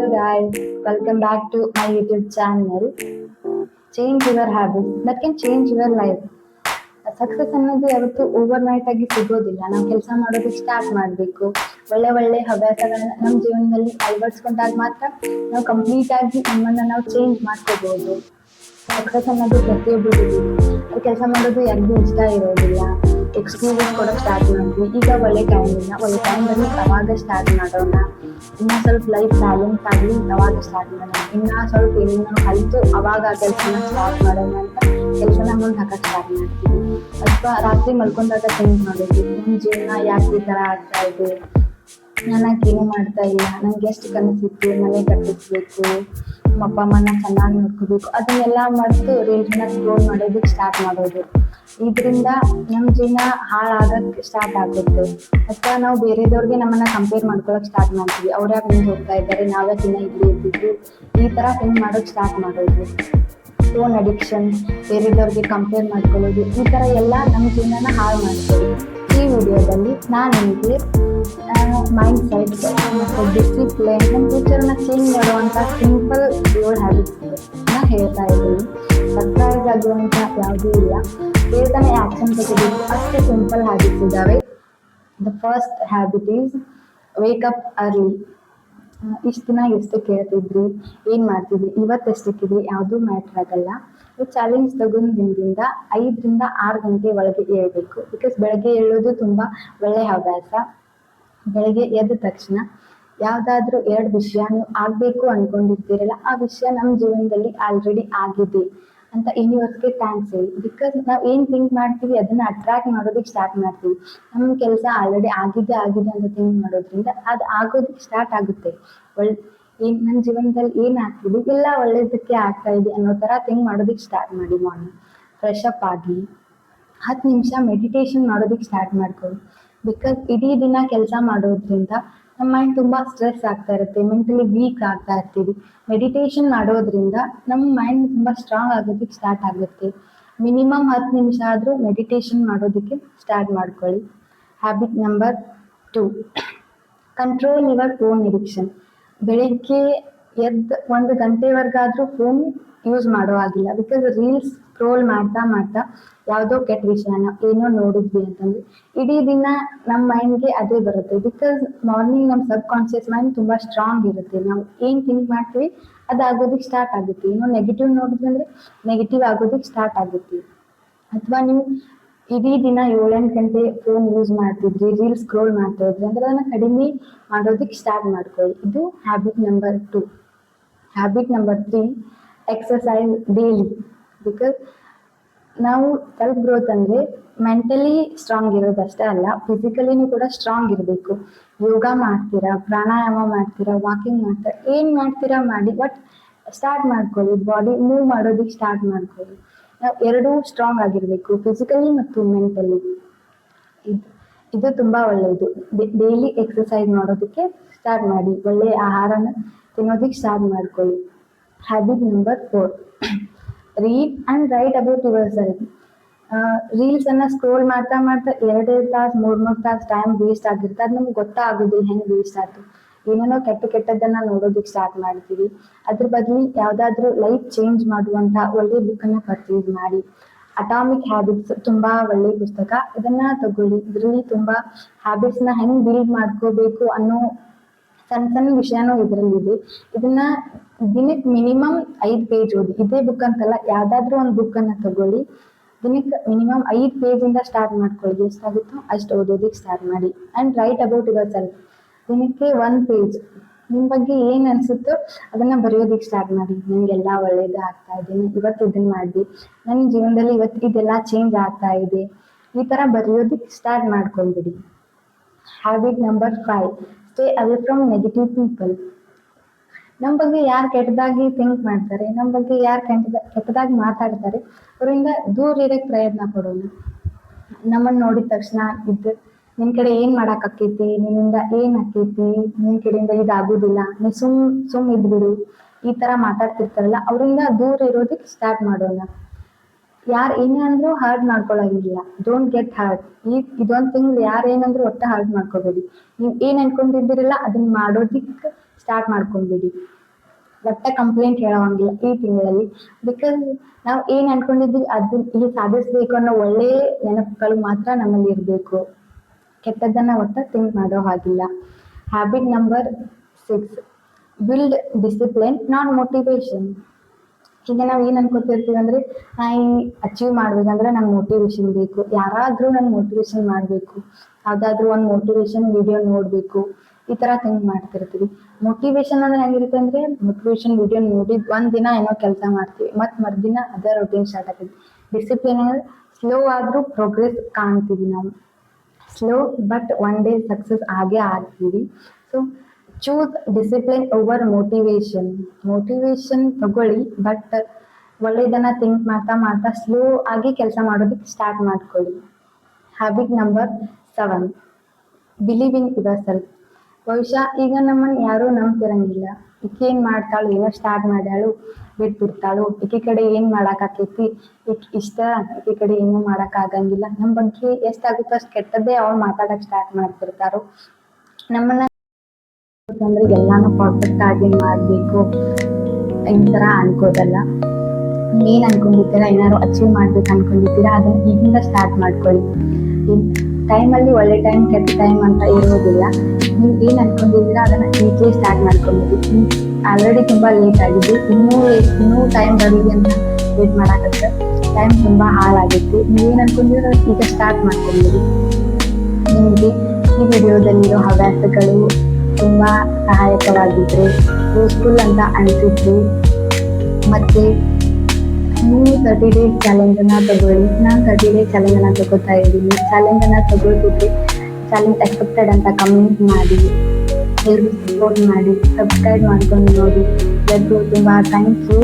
Hello guys, welcome back to my YouTube channel. Change your habits that can change your life. Success ಅನ್ನೋದು ಯಾವತ್ತೂ over night ಆಗಿ ಸಿಗೋದಿಲ್ಲ. ನಾವು ಕೆಲಸ ಮಾಡೋದಕ್ಕೆ ಸ್ಟಾರ್ಟ್ ಮಾಡಬೇಕು. ಒಳ್ಳೆ ಒಳ್ಳೆ ಹವ್ಯಾಸಗಳನ್ನ ನಮ್ಮ ಜೀವನದಲ್ಲಿ ಅಳವಡಿಸ್ಕೊಂಡಾಗ ಮಾತ್ರ ನಾವು ಕಂಪ್ಲೀಟ್ ಆಗಿ ನಮ್ಮನ್ನ ನಾವು ಚೇಂಜ್ ಮಾಡ್ಕೋಬಹುದು. ಸಕ್ಸಸ್ ಅನ್ನೋದು ಪ್ರತಿಯೊಬ್ಬರಿಗೂ ಅದು ಕೆಲಸ ಮಾಡೋದು ಯಾರಿಗೂ ಇಷ್ಟ ಇರೋದಿಲ್ಲ. ಎಕ್ಸ್ಕ್ಯೂಸಸ್ ಕೊಡೋಕೆ ಸ್ಟಾರ್ಟ್ ಮಾಡಿದ್ವಿ. ಈಗ ಒಳ್ಳೆ ಟೈಮ್ ಇಲ್ಲ, ಒಳ್ಳೆ ಟೈಮ್ ಬನ್ನಿ ಅವಾಗ ಸ್ಟಾರ್ಟ್ ಮಾಡೋಣ. ಇನ್ನ ಸ್ವಲ್ಪ ಲೈಫ್ ಬ್ಯಾಲೆನ್ಸ್ ಆಗಲಿ ಅವಾಗ ಸ್ಟಾರ್ಟ್ ಮಾಡೋಣ. ಇನ್ನ ಸ್ವಲ್ಪ ಏನೇನೋ ಕಲಿತು ಅವಾಗ ಆ ಕೆಲಸನ ಸ್ಟಾರ್ಟ್ ಮಾಡೋಣ ಅಂತ ಕೆಲಸನ ಮುಂದೆ ಹಾಕಕ್ಕೆ ಸ್ಟಾರ್ಟ್ ಮಾಡ್ತೀವಿ. ಅಥವಾ ರಾತ್ರಿ ಮಲ್ಕೊಂಡಾಗ ಥಿಂಕ್ ಮಾಡೋದು, ನನ್ನ ಜೀವನ ಯಾಕೆ ಈ ಥರ ಆಗ್ತಾ ಇದೆ, ನಾನು ಏನು ಮಾಡ್ತಾ ಇಲ್ಲ, ನಂಗೆ ಎಷ್ಟು ಕನಸಿತ್ತು ಮನೆ ಕಟ್ಟಿಸ್ಬೇಕು, ನಮ್ಮ ಅಪ್ಪ ಅಮ್ಮನ ಚೆನ್ನಾಗಿ ನೋಡ್ಕೋಬೇಕು, ಅದನ್ನೆಲ್ಲ ಮರೆತು ರೀಲ್ಸ್ನ ಸ್ಕ್ರೋಲ್ ಮಾಡೋದಕ್ಕೆ ಸ್ಟಾರ್ಟ್ ಮಾಡೋದು. ಇದರಿಂದ ನಮ್ಮ ಜೀವನ ಹಾಳಾಗಕ್ಕೆ ಸ್ಟಾರ್ಟ್ ಆಗುತ್ತೆ. ಅಥವಾ ನಾವು ಬೇರೆದವ್ರಿಗೆ ನಮ್ಮನ್ನ ಕಂಪೇರ್ ಮಾಡ್ಕೊಳಕ್ ಸ್ಟಾರ್ಟ್ ಮಾಡ್ತೀವಿ. ಅವ್ರು ಯಾಕೆ ಮುಂದೆ ಹೋಗ್ತಾ ಇದ್ದಾರೆ, ನಾವ್ಯಾಕೆ ಇನ್ನ ಇಲ್ಲಿ ಇರ್ತಿದ್ವಿ, ಈ ಥರ ಥಿಂಕ್ ಮಾಡೋಕೆ ಸ್ಟಾರ್ಟ್ ಮಾಡೋದು. ಫೋನ್ ಅಡಿಕ್ಷನ್, ಬೇರೆದವ್ರಿಗೆ ಕಂಪೇರ್ ಮಾಡ್ಕೊಳ್ಳೋದು, ಈ ಥರ ಎಲ್ಲ ನಮ್ಮ ಜೀವನನ ಹಾಳು ಮಾಡ್ತೀವಿ. ಈ ವಿಡಿಯೋದಲ್ಲಿ ನಾನು ನಿಮಗೆ ಮೈಂಡ್ ಸೆಟ್ ಮತ್ತು ಡಿಸಿಪ್ಲಿನ್ ನಮ್ಮ ಫ್ಯೂಚರ್ನ ಚೇಂಜ್ ಮಾಡುವಂಥ ಸಿಂಪಲ್ 7 ಹ್ಯಾಬಿಟ್ಸ್ನ ಹೇಳ್ತಾ ಇದ್ದೀನಿ. ಸರ್ಪ್ರೈಸ್ ಆಗುವಂಥ ಯಾವುದೂ ಇಲ್ಲ, ಬೇಗನೆ ಆ್ಯಕ್ಷನ್ ತಗೋಬೇಕು, ಅಷ್ಟು ಸಿಂಪಲ್ ಹ್ಯಾಬಿಟ್ಸ್ ಇದ್ದಾವೆ. The first habit is wake up early. ಇಷ್ಟು ದಿನ ಎಷ್ಟು ಕೇಳ್ತಿದ್ರಿ, ಏನು ಮಾಡ್ತಿದ್ರಿ, ಇವತ್ತು ಎಷ್ಟಕ್ಕಿದ್ರಿ, ಯಾವುದೂ ಮ್ಯಾಟ್ರ್ ಆಗಲ್ಲ. ಈ ಚಾಲೆಂಜ್ ತಗೊಂಡು ದಿನದಿಂದ 5 ರಿಂದ 6 ಗಂಟೆ ಒಳಗೆ ಏಳಬೇಕು. ಬಿಕಾಸ್ ಬೆಳಗ್ಗೆ ಏಳೋದು ತುಂಬ ಒಳ್ಳೆಯ ಹವ್ಯಾಸ. ಬೆಳಗ್ಗೆ ಎದ್ದ ತಕ್ಷಣ ಯಾವುದಾದ್ರೂ 2 ವಿಷಯ ನೀವು ಆಗಬೇಕು ಅಂದ್ಕೊಂಡಿರ್ತೀರಲ್ಲ, ಆ ವಿಷಯ ನಮ್ಮ ಜೀವನದಲ್ಲಿ ಆಲ್ರೆಡಿ ಆಗಿದೆ ಅಂತ ಯೂನಿವರ್ಸ್ಗೆ ಥ್ಯಾಂಕ್ಸ್ ಹೇಳಿ. ಬಿಕಾಸ್ ನಾವು ಏನು ಥಿಂಕ್ ಮಾಡ್ತೀವಿ ಅದನ್ನು ಅಟ್ರಾಕ್ಟ್ ಮಾಡೋದಕ್ಕೆ ಸ್ಟಾರ್ಟ್ ಮಾಡ್ತೀವಿ. ನಮ್ಮ ಕೆಲಸ ಆಲ್ರೆಡಿ ಆಗಿದೆ ಅಂತ ಥಿಂಕ್ ಮಾಡೋದ್ರಿಂದ ಅದು ಆಗೋದಕ್ಕೆ ಸ್ಟಾರ್ಟ್ ಆಗುತ್ತೆ. ನನ್ನ ಜೀವನದಲ್ಲಿ ಏನು ಆಗ್ತಿದೆ ಎಲ್ಲ ಒಳ್ಳೇದಕ್ಕೆ ಆಗ್ತಾ ಇದೆ ಅನ್ನೋ ಥರ ಥಿಂಕ್ ಮಾಡೋದಕ್ಕೆ ಸ್ಟಾರ್ಟ್ ಮಾಡಿ. ಮಾರ್ನಿಂಗ್ ಫ್ರೆಶ್ ಅಪ್ ಆಗಿ 10 ನಿಮಿಷ ಮೆಡಿಟೇಷನ್ ಮಾಡೋದಕ್ಕೆ ಸ್ಟಾರ್ಟ್ ಮಾಡ್ಕೊಳ್ಳಿ. ಬಿಕಾಸ್ ಇಡೀ ದಿನ ಕೆಲಸ ಮಾಡೋದ್ರಿಂದ ನಮ್ಮ ಮೈಂಡ್ ತುಂಬ ಸ್ಟ್ರೆಸ್ ಆಗ್ತಾ ಇರುತ್ತೆ, ಮೆಂಟಲಿ ವೀಕ್ ಆಗ್ತಾ ಇರ್ತೀವಿ. ಮೆಡಿಟೇಷನ್ ಮಾಡೋದ್ರಿಂದ ನಮ್ಮ ಮೈಂಡ್ ತುಂಬ ಸ್ಟ್ರಾಂಗ್ ಆಗೋದಕ್ಕೆ ಸ್ಟಾರ್ಟ್ ಆಗುತ್ತೆ. ಮಿನಿಮಮ್ 10 ನಿಮಿಷ ಆದರೂ ಮೆಡಿಟೇಷನ್ ಮಾಡೋದಕ್ಕೆ ಸ್ಟಾರ್ಟ್ ಮಾಡ್ಕೊಳ್ಳಿ. Habit number 2, control your phone addiction. ಬೆಳಗ್ಗೆ ಎದ್ದು 1 ಗಂಟೆವರೆಗಾದರೂ ಫೋನ್ ಯೂಸ್ ಮಾಡೋ ಆಗಿಲ್ಲ. ಬಿಕಾಸ್ ರೀಲ್ಸ್ ಸ್ಕ್ರೋಲ್ ಮಾಡ್ತಾ ಯಾವುದೋ ಕೆಟ್ಟ ವಿಷಯನ ಏನೋ ನೋಡಿದ್ವಿ ಅಂತಂದ್ರೆ ಇಡೀ ದಿನ ನಮ್ಮ ಮೈಂಡ್ಗೆ ಅದೇ ಬರುತ್ತೆ. ಬಿಕಾಸ್ ಮಾರ್ನಿಂಗ್ ನಮ್ಮ ಸಬ್ ಕಾನ್ಷಿಯಸ್ ಮೈಂಡ್ ತುಂಬ ಸ್ಟ್ರಾಂಗ್ ಇರುತ್ತೆ. ನಾವು ಏನು ಥಿಂಕ್ ಮಾಡ್ತೀವಿ ಅದು ಆಗೋದಕ್ಕೆ ಸ್ಟಾರ್ಟ್ ಆಗುತ್ತೆ. ಏನೋ ನೆಗೆಟಿವ್ ನೋಡಿದ್ವಿ ಅಂದರೆ ನೆಗೆಟಿವ್ ಆಗೋದಕ್ಕೆ ಸ್ಟಾರ್ಟ್ ಆಗುತ್ತೆ. ಅಥವಾ ನೀವು ಇಡೀ ದಿನ 7-8 ಗಂಟೆ ಫೋನ್ ಯೂಸ್ ಮಾಡ್ತಿದ್ರಿ, ರೀಲ್ಸ್ ಸ್ಕ್ರೋಲ್ ಮಾಡ್ತಾ ಇದ್ರಿ ಅಂದ್ರೆ ಅದನ್ನು ಕಡಿಮೆ ಮಾಡೋದಕ್ಕೆ ಸ್ಟಾರ್ಟ್ ಮಾಡ್ಕೊಳ್ಳಿ. ಇದು habit number 2. Habit number 3, exercise daily. Because ನಾವು ಸೆಲ್ಫ್ ಗ್ರೋತ್ ಅಂದರೆ ಮೆಂಟಲಿ ಸ್ಟ್ರಾಂಗ್ ಇರೋದಷ್ಟೇ ಅಲ್ಲ, ಫಿಸಿಕಲಿನೂ ಕೂಡ ಸ್ಟ್ರಾಂಗ್ ಇರಬೇಕು. ಯೋಗ ಮಾಡ್ತೀರಾ, ಪ್ರಾಣಾಯಾಮ ಮಾಡ್ತೀರಾ, ವಾಕಿಂಗ್ ಮಾಡ್ತೀರಾ, ಏನು ಮಾಡ್ತೀರಾ ಮಾಡಿ, ಬಟ್ ಸ್ಟಾರ್ಟ್ ಮಾಡ್ಕೊಳ್ಳಿ. ಬಾಡಿ ಮೂವ್ ಮಾಡೋದಕ್ಕೆ ಸ್ಟಾರ್ಟ್ ಮಾಡ್ಕೊಳ್ಳಿ. ನಾವು ಎರಡೂ ಸ್ಟ್ರಾಂಗ್ ಆಗಿರಬೇಕು, ಫಿಸಿಕಲಿ ಮತ್ತು ಮೆಂಟಲಿ. ಇದು ತುಂಬ ಒಳ್ಳೆಯದು. ಡೈಲಿ ಎಕ್ಸಸೈಸ್ ಮಾಡೋದಕ್ಕೆ ಸ್ಟಾರ್ಟ್ ಮಾಡಿ. ಒಳ್ಳೆಯ ಆಹಾರನ ತಿನ್ನೋದಕ್ಕೆ ಸ್ಟಾರ್ಟ್ ಮಾಡ್ಕೊಳ್ಳಿ. Habit number 4, read and write about yourself. ರೀಲ್ಸನ್ನು ಸ್ಕ್ರೋಲ್ ಮಾಡ್ತಾ 2 ತಾಸು 3 ತಾಸು ಟೈಮ್ ವೇಸ್ಟ್ ಆಗಿರುತ್ತೆ. ಅದು ನಮ್ಗೆ ಗೊತ್ತಾಗೋದಿಲ್ಲ ಹೆಂಗೆ ವೇಸ್ಟ್ ಆಯ್ತು. ಏನೇನೋ ಕೆಟ್ಟದನ್ನು ನೋಡೋದಕ್ಕೆ ಸ್ಟಾರ್ಟ್ ಮಾಡ್ತೀವಿ. ಅದ್ರ ಬದಲು ಯಾವುದಾದ್ರೂ ಲೈಫ್ ಚೇಂಜ್ ಮಾಡುವಂಥ ಒಳ್ಳೆಯ ಬುಕ್ಕನ್ನು ಪರ್ಚೇಸ್ ಮಾಡಿ. ಅಟಾಮಿಕ್ ಹ್ಯಾಬಿಟ್ಸ್ ತುಂಬ ಒಳ್ಳೆಯ ಪುಸ್ತಕ, ಇದನ್ನು ತಗೊಳ್ಳಿ. ಇದರಲ್ಲಿ ತುಂಬ ಹ್ಯಾಬಿಟ್ಸ್ನ ಹೆಂಗೆ ಬಿಲ್ಡ್ ಮಾಡ್ಕೋಬೇಕು ಅನ್ನೋ ಸಣ್ಣ ವಿಷಯನೂ ಇದರಲ್ಲಿದೆ. ಇದನ್ನ ದಿನಕ್ಕೆ ಮಿನಿಮಮ್ 5 ಪೇಜ್ ಓದಿ. ಇದೇ ಬುಕ್ ಅಂತಲ್ಲ, ಯಾವುದಾದ್ರೂ ಒಂದು ಬುಕ್ಕನ್ನು ತಗೊಳ್ಳಿ. ದಿನಕ್ಕೆ ಮಿನಿಮಮ್ 5 ಪೇಜಿಂದ ಸ್ಟಾರ್ಟ್ ಮಾಡ್ಕೊಳ್ಳಿ. ಎಷ್ಟಾಗುತ್ತೋ ಅಷ್ಟು ಓದೋದಕ್ಕೆ ಸ್ಟಾರ್ಟ್ ಮಾಡಿ. And write about your self. ದಿನಕ್ಕೆ 1 ಪೇಜ್ ನಿಮ್ಮ ಬಗ್ಗೆ ಏನು ಅನಿಸುತ್ತೋ ಅದನ್ನು ಬರೆಯೋದಕ್ಕೆ ಸ್ಟಾರ್ಟ್ ಮಾಡಿ. ನಿಮಗೆಲ್ಲ ಒಳ್ಳೇದು ಆಗ್ತಾ ಇದೆ, ಇವತ್ತು ಇದನ್ನು ಮಾಡಿ, ನನ್ನ ಜೀವನದಲ್ಲಿ ಇವತ್ತು ಇದೆಲ್ಲ ಚೇಂಜ್ ಆಗ್ತಾ ಇದೆ, ಈ ಥರ ಬರೆಯೋದಕ್ಕೆ ಸ್ಟಾರ್ಟ್ ಮಾಡ್ಕೊಂಡ್ಬಿಡಿ. Habit number 5, stay away from negative people. ನಮ್ಮ ಬಗ್ಗೆ ಯಾರು ಕೆಟ್ಟದಾಗಿ ಥಿಂಕ್ ಮಾಡ್ತಾರೆ, ನಮ್ಮ ಬಗ್ಗೆ ಯಾರು ಕೆಟ್ಟದಾಗಿ ಮಾತಾಡ್ತಾರೆ, ಅವರಿಂದ ದೂರ ಇರೋಕ್ಕೆ ಪ್ರಯತ್ನ ಪಡೋಣ. ನಮ್ಮನ್ನು ನೋಡಿದ ತಕ್ಷಣ ನಿನ್ನ ಕಡೆ ಏನು ಮಾಡೋಕ್ಕಾಕೈತಿ, ನಿನ್ನಿಂದ ಏನು ಆಕೈತಿ, ನಿನ್ನ ಕಡೆಯಿಂದ ಇದಾಗೋದಿಲ್ಲ, ನೀವು ಸುಮ್ ಇದ್ಬಿಡು, ಈ ಥರ ಮಾತಾಡ್ತಿರ್ತಾರಲ್ಲ, ಅವರಿಂದ ದೂರ ಇರೋದಕ್ಕೆ ಸ್ಟಾರ್ಟ್ ಮಾಡೋಣ. ಯಾರು ಏನೇ ಅಂದ್ರೂ ಹರ್ಟ್ ಮಾಡ್ಕೊಳ್ಳೋಂಗಿಲ್ಲ. Don't get hurt. ಇದೊಂದು ತಿಂಗಳು ಯಾರು ಏನಂದ್ರೂ ಒಟ್ಟು ಹರ್ಟ್ ಮಾಡ್ಕೋಬೇಡಿ. ನೀವು ಏನು ಅನ್ಕೊಂಡಿದ್ದೀರಲ್ಲ ಅದನ್ನ ಮಾಡೋದಿಕ್ಕೆ ಸ್ಟಾರ್ಟ್ ಮಾಡ್ಕೊಂಡ್ಬಿಡಿ. ಒಟ್ಟ ಕಂಪ್ಲೇಂಟ್ ಹೇಳೋಂಗಿಲ್ಲ ಈ ತಿಂಗಳಲ್ಲಿ. ಬಿಕಾಸ್ ನಾವು ಏನ್ ಅನ್ಕೊಂಡಿದ್ವಿ ಅದನ್ನ ಇಲ್ಲಿ ಸಾಧಿಸ್ಬೇಕು ಅನ್ನೋ ಒಳ್ಳೆ ನೆನಪುಗಳು ಮಾತ್ರ ನಮ್ಮಲ್ಲಿ ಇರಬೇಕು. ಕೆಟ್ಟದ್ದನ್ನ ಒಟ್ಟ ಥಿಂಕ್ ಮಾಡೋ ಹಾಗಿಲ್ಲ. Habit number 6, build discipline not motivation. ಈಗ ನಾವ್ ಏನ್ ಅನ್ಕೋತಿರ್ತೀವಿ ಅಂದ್ರೆ ನಾ ಈ ಅಚೀವ್ ಮಾಡ್ಬೇಕಂದ್ರೆ ನಂಗೆ ಮೋಟಿವೇಶನ್ ಬೇಕು, ಯಾರಾದ್ರೂ ನನ್ ಮೋಟಿವೇಶನ್ ಮಾಡ್ಬೇಕು, ಯಾವ್ದಾದ್ರು ಒಂದ್ ಮೋಟಿವೇಶನ್ ವಿಡಿಯೋ ನೋಡ್ಬೇಕು, ಈ ತರ ಥಿಂಕ್ ಮಾಡ್ತಿರ್ತೀವಿ. ಮೋಟಿವೇಶನ್ ಅಂದ್ರೆ ಹೆಂಗಿರುತ್ತೆ ಅಂದ್ರೆ ಮೋಟಿವೇಶನ್ ವಿಡಿಯೋ ನೋಡಿದ್ ಒಂದ್ ದಿನ ಏನೋ ಕೆಲಸ ಮಾಡ್ತೀವಿ, ಮತ್ ಮರ್ದಿನ ಅದೇ ರೊಟೀನ್ ಸ್ಟಾರ್ಟ್ ಆಗ್ತದೆ. ಡಿಸಿಪ್ಲಿನ್ ಅಂದ್ರೆ ಸ್ಲೋ ಆದ್ರೂ ಪ್ರೋಗ್ರೆಸ್ ಕಾಣ್ತೀವಿ ನಾವು. Slow but one day success ಆಗೇ ಆಗ್ತೀವಿ. So choose discipline over motivation. Motivation ತಗೊಳ್ಳಿ ಬಟ್ ಒಳ್ಳೇದನ್ನ ಥಿಂಕ್ ಮಾಡ್ತಾ ಮಾಡ್ತಾ ಸ್ಲೋ ಆಗಿ ಕೆಲಸ ಮಾಡೋದಕ್ಕೆ ಸ್ಟಾರ್ಟ್ ಮಾಡ್ಕೊಳ್ಳಿ. Habit number 7, believe in your self. ಬಹುಶಃ ಈಗ ನಮ್ಮನ್ನ ಯಾರು ನಂಬ್ತಿರಂಗಿಲ್ಲ. ಈಕೆ ಏನ್ ಮಾಡ್ತಾಳು, ಏನೋ ಸ್ಟಾರ್ಟ್ ಮಾಡ್ಯಾಳು ಬಿಟ್ಬಿಡ್ತಾಳು, ಈಕೆ ಕಡೆ ಏನ್ ಮಾಡಕ್ ಆಕೈತಿ, ಈಕ್ ಇಷ್ಟ, ಈಕೆ ಕಡೆ ಏನು ಮಾಡಕ್ ಆಗಂಗಿಲ್ಲ, ನಮ್ ಬಗ್ಗೆ ಎಷ್ಟಾಗುತ್ತೋ ಅಷ್ಟ್ ಕೆಟ್ಟದ್ದೇ ಅವ್ರು ಮಾತಾಡಕ್ ಸ್ಟಾರ್ಟ್ ಮಾಡ್ತಿರ್ತಾರೋ. ನಮ್ಮನ್ನ ಅಂದ್ರೆ ಎಲ್ಲಾನು ಪರ್ಫೆಕ್ಟ್ ಆಗಿ ಮಾಡ್ಬೇಕು ಈ ತರ ಅನ್ಕೋದಲ್ಲ. ಏನ್ ಅನ್ಕೊಂಡಿರ್ತೀರಾ, ಏನಾದ್ರು ಅಚೀವ್ ಮಾಡ್ಬೇಕು ಅನ್ಕೊಂಡಿರ್ತೀರಾ ಅದನ್ನ ಈಗಿಂದ ಸ್ಟಾರ್ಟ್ ಮಾಡ್ಕೊಳ್ಳಿ. ಟೈಮಲ್ಲಿ ಒಳ್ಳೆ ಟೈಮ್ ಕೆಟ್ಟ ಟೈಮ್ ಅಂತ ಇರೋದಿಲ್ಲ. ನೀವು ಏನ್ ಅನ್ಕೊಂಡಿದ್ದೀರಾ ಅದನ್ನ ಈಗಲೇ ಸ್ಟಾರ್ಟ್ ಮಾಡ್ಕೊಂಡ್ಬಿಡಿ. ಆಲ್ರೆಡಿ ತುಂಬಾ ಲೇಟ್ ಆಗಿದೆ, ಇನ್ನೂ ಟೈಮ್ ಬರಲಿ ಅಂತ ವೇಟ್ ಮಾಡಾಕತ್ತೆ ಟೈಮ್ ತುಂಬಾ ಹಾಳಾಗಿತ್ತು. ನೀವೇನ್ ಅನ್ಕೊಂಡಿರೋ ಈಗ ಸ್ಟಾರ್ಟ್ ಮಾಡ್ಕೊಂಡ್ಬಿಡಿ. ನಿಮಗೆ ಈ ವಿಡಿಯೋದಲ್ಲಿರೋ ಹವ್ಯಾಸಗಳು ತುಂಬಾ ಸಹಾಯಕವಾಗಿದ್ರೆ, ಯೂಸ್ಫುಲ್ ಅಂತ ಅನಿಸಿದ್ರೆ, ಮತ್ತೆ ನೀವು 30 ಡೇಸ್ ಚಾಲೆಂಜ್ ಅನ್ನ ತಗೊಳ್ಳಿ. ನಾನು 30 ಡೇಸ್ ಚಾಲೆಂಜ್ ಅನ್ನ ತಗೋತಾ ಇದ್ದೀನಿ. ಚಾಲೆಂಜ್ ಅನ್ನ ತಗೋತಿದ್ರೆ ಚಾಲೆಂಜ್ ಅಕ್ಸೆಪ್ಟೆಡ್ ಅಂತ ಕಮೆಂಟ್ ಮಾಡಿ, ಎಲ್ಲರೂ ಸಪೋರ್ಟ್ ಮಾಡಿ, ಸಬ್ಸ್ಕ್ರೈಬ್ ಮಾಡ್ಕೊಂಡು ನೋಡಿ. ಎಲ್ಲರಿಗೂ ತುಂಬಾ ಥ್ಯಾಂಕ್ ಯು.